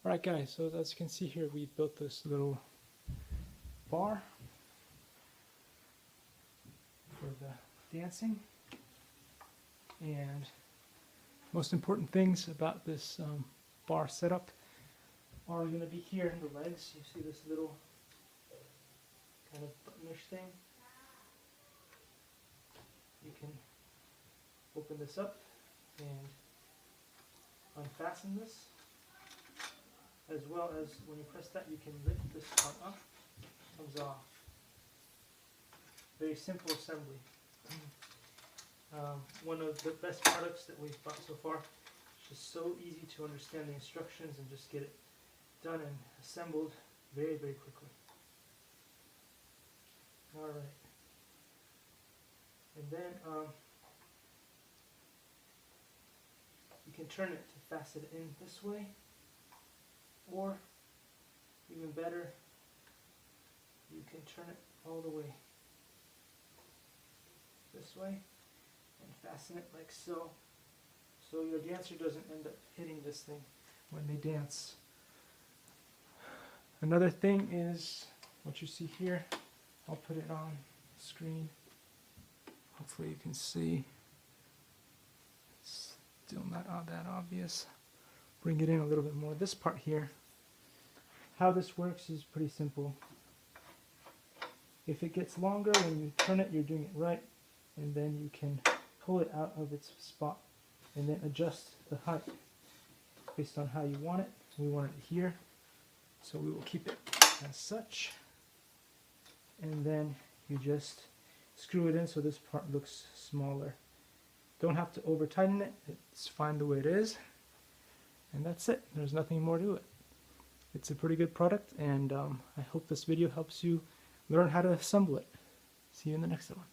Alright guys, so as you can see here, we built this little bar for the dancing, and most important things about this bar setup are going to be here in the legs. You see this little kind of buttonish thing. You can open this up and unfasten this, as well as when you press that you can lift this part up, it comes off. Very simple assembly. One of the best products that we've bought so far. It's just so easy to understand the instructions and just get it done and assembled very, very quickly. Alright. And then you can turn it to fasten it in this way, or even better, you can turn it all the way this way and fasten it like so, so your dancer doesn't end up hitting this thing when they dance. Another thing is what you see here. I'll put it on screen. Hopefully you can see. It's still not that obvious. Bring it in a little bit more. This part here, how this works is pretty simple. If it gets longer when you turn it, you're doing it right, and then you can pull it out of its spot and then adjust the height based on how you want it. We want it here, so we will keep it as such, and then you just screw it in so this part looks smaller. Don't have to over tighten it, it's fine the way it is, and that's it. There's nothing more to it. It's a pretty good product, and I hope this video helps you learn how to assemble it. See you in the next one.